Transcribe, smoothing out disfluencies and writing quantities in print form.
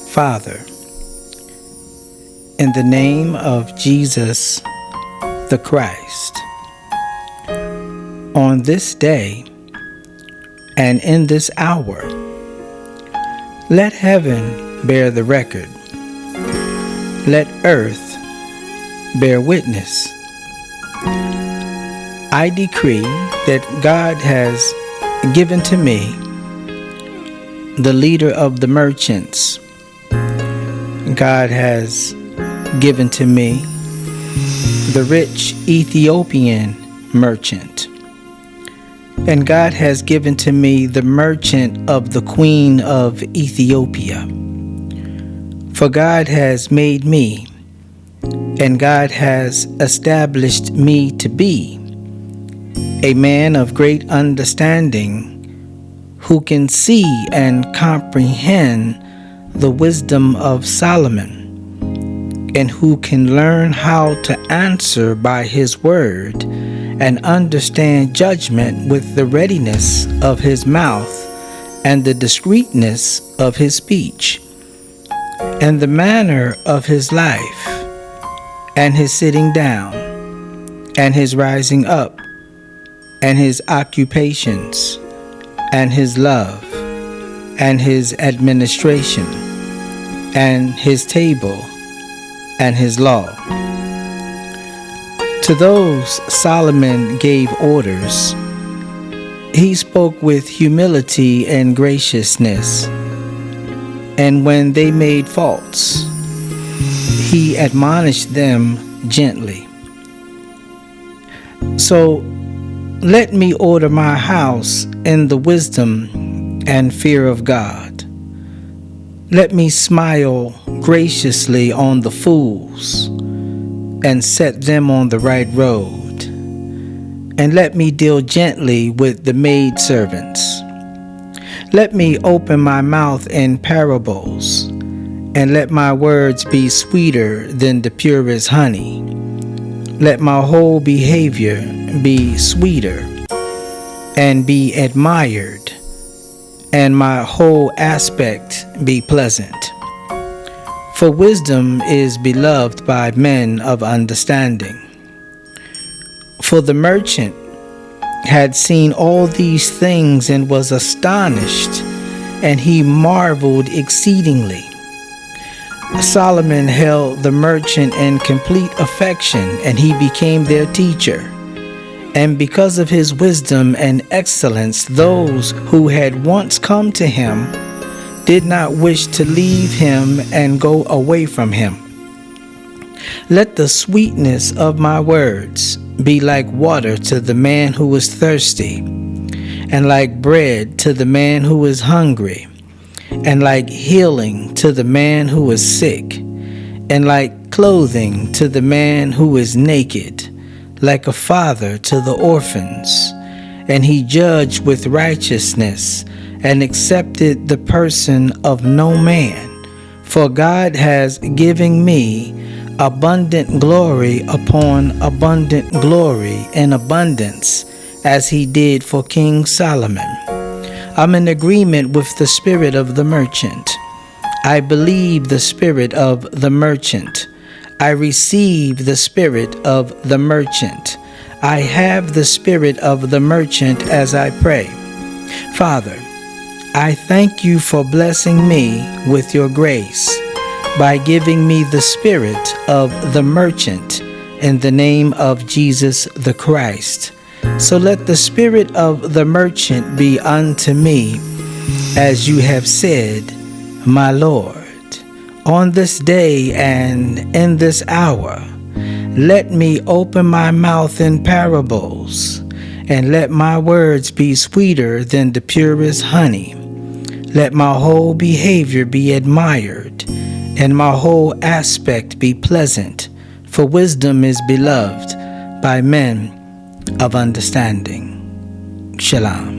Father, in the name of Jesus the Christ, on this day and in this hour, let heaven bear the record. Let earth bear witness. I decree that God has given to me the leader of the merchants. God has given to me the rich Ethiopian merchant. And God has given to me the merchant of the Queen of Ethiopia. For God has made me, and God has established me to be a man of great understanding, who can see and comprehend the wisdom of Solomon, and who can learn how to answer by his word and understand judgment with the readiness of his mouth and the discreetness of his speech, and the manner of his life, and his sitting down, and his rising up, and his occupations, and his love, and his administration, and his table, and his law. To those Solomon gave orders, he spoke with humility and graciousness, and when they made faults, he admonished them gently. So let me order my house in the wisdom and fear of God. Let me smile graciously on the fools and set them on the right road. And let me deal gently with the maidservants. Let me open my mouth in parables, and let my words be sweeter than the purest honey. Let my whole behavior be sweeter and be admired, and my whole aspect be pleasant. For wisdom is beloved by men of understanding. For the merchant had seen all these things and was astonished, and he marveled exceedingly. Solomon held the merchant in complete affection, and he became their teacher. And because of his wisdom and excellence, those who had once come to him did not wish to leave him and go away from him. Let the sweetness of my words be like water to the man who is thirsty, and like bread to the man who is hungry, and like healing to the man who is sick, and like clothing to the man who is naked, like a father to the orphans. And he judged with righteousness, and accepted the person of no man. For God has given me abundant glory upon abundant glory in abundance, as he did for King Solomon. I'm in agreement with the spirit of the merchant. I believe the spirit of the merchant. I receive the spirit of the merchant. I have the spirit of the merchant as I pray. Father, I thank you for blessing me with your grace by giving me the spirit of the merchant in the name of Jesus the Christ. So let the spirit of the merchant be unto me, as you have said, my Lord. On this day and in this hour, let me open my mouth in parables, and let my words be sweeter than the purest honey. Let my whole behavior be admired, and my whole aspect be pleasant, for wisdom is beloved by men of understanding. Shalom.